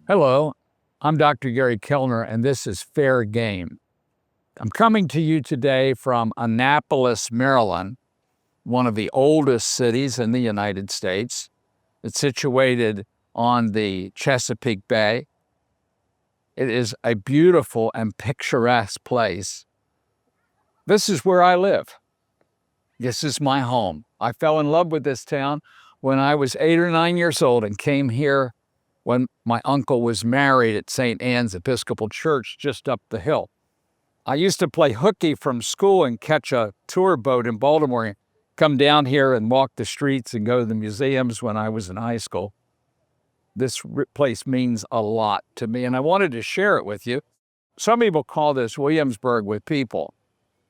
Hello, I'm Dr. Gary Kellner, and this is Fair Game. I'm coming to you today from Annapolis, Maryland, one of the oldest cities in the United States. It's situated on the Chesapeake Bay. It is a beautiful and picturesque place. This is where I live. This is my home. I fell in love with this town when I was 8 or 9 years old and came here when my uncle was married at St. Anne's Episcopal Church just up the hill. I used to play hooky from school and catch a tour boat in Baltimore and come down here and walk the streets and go to the museums when I was in high school. This place means a lot to me, and I wanted to share it with you. Some people call this Williamsburg with people,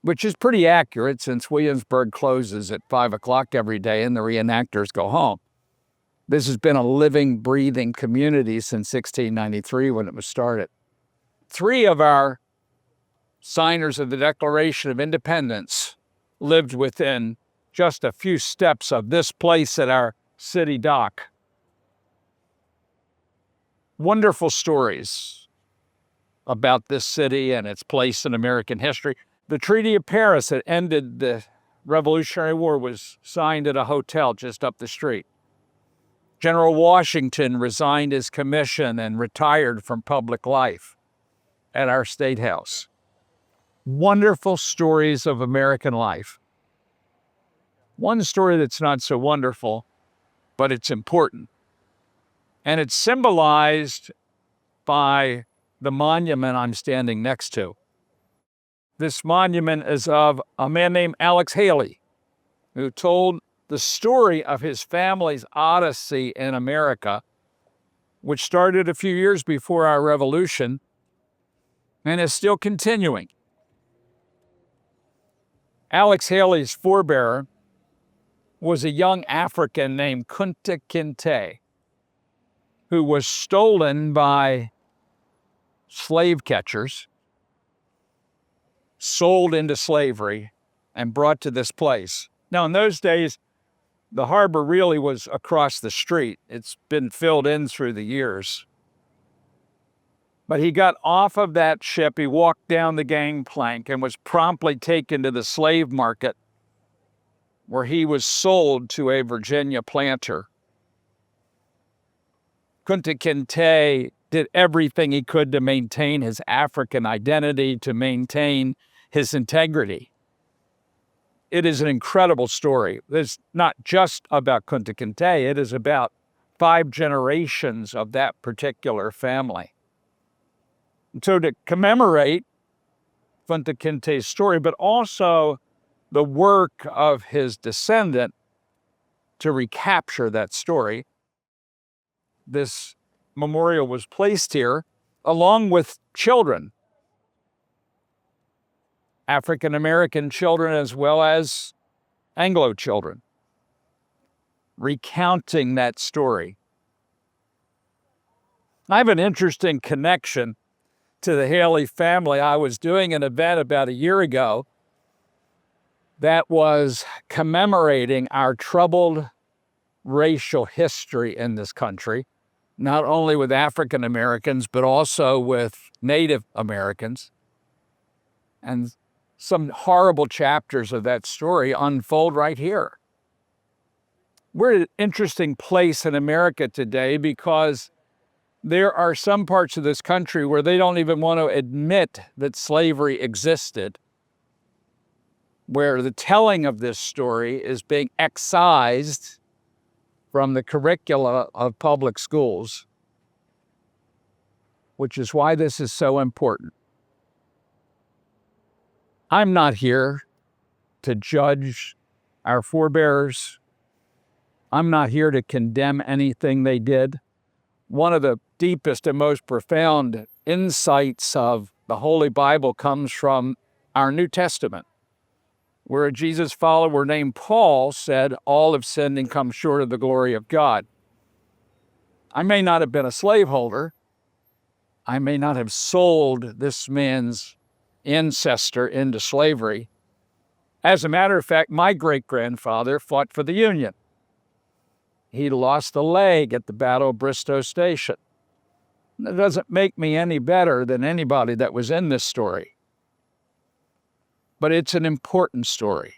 which is pretty accurate since Williamsburg closes at 5 o'clock every day and the reenactors go home. This has been a living, breathing community since 1693 when it was started. 3 of our signers of the Declaration of Independence lived within just a few steps of this place at our city dock. Wonderful stories about this city and its place in American history. The Treaty of Paris that ended the Revolutionary War was signed at a hotel just up the street. General Washington resigned his commission and retired from public life at our State House. Wonderful stories of American life. One story that's not so wonderful, but it's important. And it's symbolized by the monument I'm standing next to. This monument is of a man named Alex Haley, who told the story of his family's odyssey in America, which started a few years before our revolution and is still continuing. Alex Haley's forebearer was a young African named Kunta Kinte, who was stolen by slave catchers, sold into slavery, and brought to this place. Now, in those days, the harbor really was across the street. It's been filled in through the years. But he got off of that ship, he walked down the gangplank and was promptly taken to the slave market, where he was sold to a Virginia planter. Kunta Kinte did everything he could to maintain his African identity, to maintain his integrity. It is an incredible story. It's not just about Kunta Kinte, it is about 5 generations of that particular family. And so to commemorate Kunta Kinte's story, but also the work of his descendant to recapture that story, this memorial was placed here along with children, African-American children as well as Anglo children, recounting that story. I have an interesting connection to the Haley family. I was doing an event about a year ago that was commemorating our troubled racial history in this country, not only with African Americans, but also with Native Americans. And some horrible chapters of that story unfold right here. We're at an interesting place in America today because there are some parts of this country where they don't even want to admit that slavery existed, where the telling of this story is being excised from the curricula of public schools, which is why this is so important. I'm not here to judge our forebears. I'm not here to condemn anything they did. One of the deepest and most profound insights of the Holy Bible comes from our New Testament, where a Jesus follower named Paul said, "All have sinned and come short of the glory of God." I may not have been a slaveholder. I may not have sold this man's ancestor into slavery. As a matter of fact, my great-grandfather fought for the Union. He lost a leg at the Battle of Bristoe Station. That doesn't make me any better than anybody that was in this story. But it's an important story.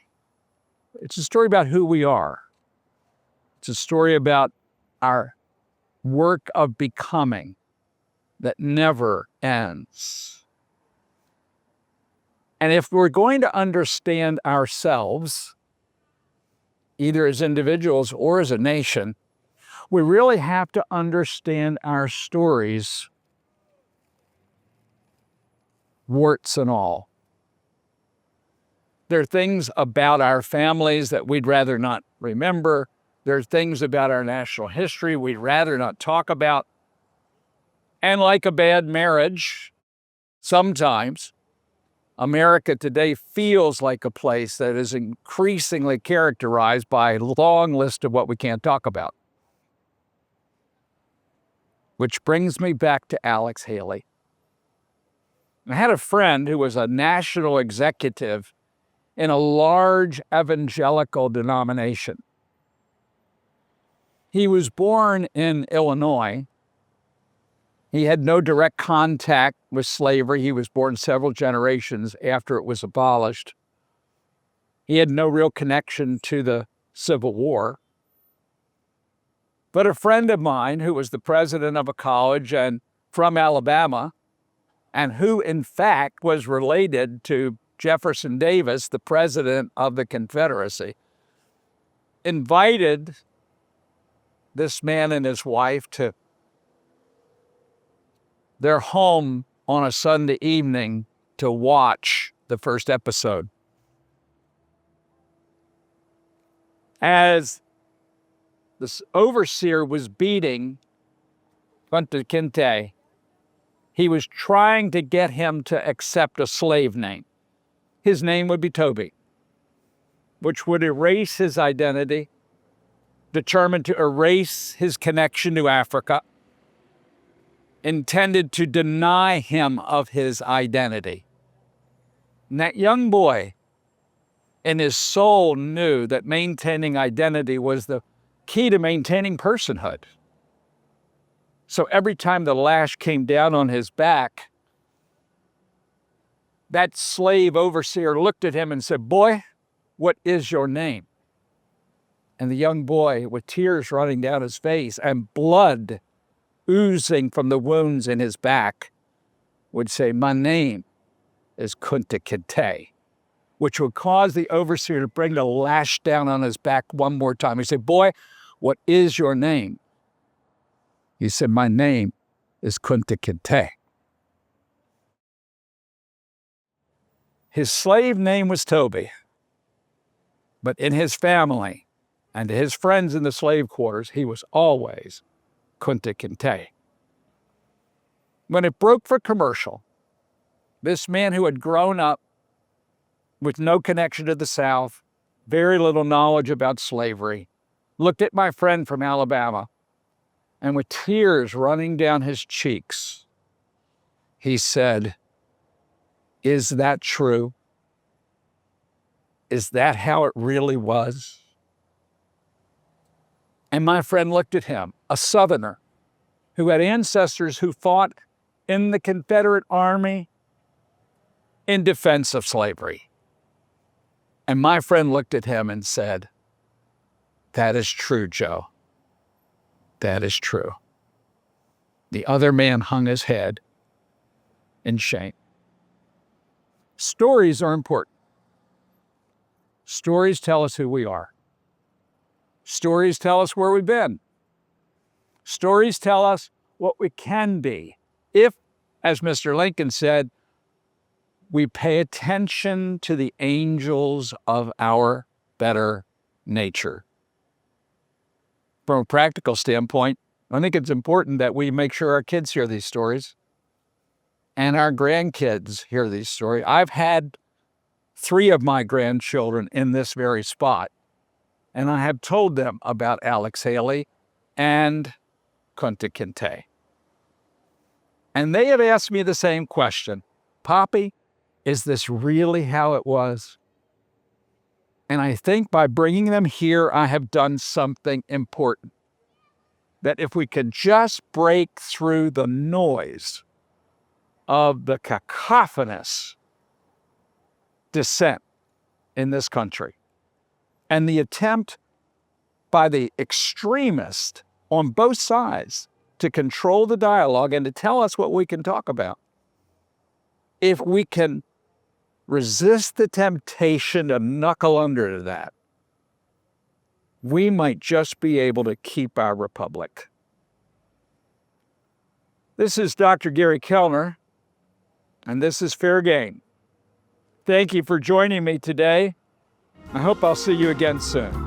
It's a story about who we are. It's a story about our work of becoming that never ends. And if we're going to understand ourselves, either as individuals or as a nation, we really have to understand our stories, warts and all. There are things about our families that we'd rather not remember. There are things about our national history we'd rather not talk about. And like a bad marriage, sometimes America today feels like a place that is increasingly characterized by a long list of what we can't talk about. Which brings me back to Alex Haley. I had a friend who was a national executive in a large evangelical denomination. He was born in Illinois. He had no direct contact with slavery. He was born several generations after it was abolished. He had no real connection to the Civil War. But a friend of mine who was the president of a college and from Alabama, and who in fact was related to Jefferson Davis, the president of the Confederacy, invited this man and his wife to their home on a Sunday evening to watch the first episode. As the overseer was beating Kunta Kinte, he was trying to get him to accept a slave name. His name would be Toby, which would erase his identity, determined to erase his connection to Africa, intended to deny him of his identity. And that young boy in his soul knew that maintaining identity was the key to maintaining personhood. So every time the lash came down on his back, that slave overseer looked at him and said, "Boy, what is your name?" And the young boy, with tears running down his face and blood oozing from the wounds in his back, would say, "My name is Kunta Kinte," which would cause the overseer to bring the lash down on his back one more time. He said, "Boy, what is your name?" He said, "My name is Kunta Kinte." His slave name was Toby, but in his family and to his friends in the slave quarters, he was always Kunta Kinte. When it broke for commercial, this man who had grown up with no connection to the South, very little knowledge about slavery, looked at my friend from Alabama, and with tears running down his cheeks, he said, "Is that true? Is that how it really was?" And my friend looked at him, a Southerner who had ancestors who fought in the Confederate Army in defense of slavery. And my friend looked at him and said, "That is true, Joe. That is true." The other man hung his head in shame. Stories are important. Stories tell us who we are. Stories tell us where we've been. Stories tell us what we can be if, as Mr. Lincoln said, we pay attention to the angels of our better nature. From a practical standpoint, I think it's important that we make sure our kids hear these stories and our grandkids hear these stories. I've had 3 of my grandchildren in this very spot, and I have told them about Alex Haley and Kunta Kinte. And they have asked me the same question, "Poppy, is this really how it was?" And I think by bringing them here, I have done something important. that if we could just break through the noise of the cacophonous dissent in this country and the attempt by the extremists on both sides to control the dialogue and to tell us what we can talk about, if we can resist the temptation to knuckle under to that, we might just be able to keep our republic. This is Dr. Gary Kellner, and this is Fair Game. Thank you for joining me today. I hope I'll see you again soon.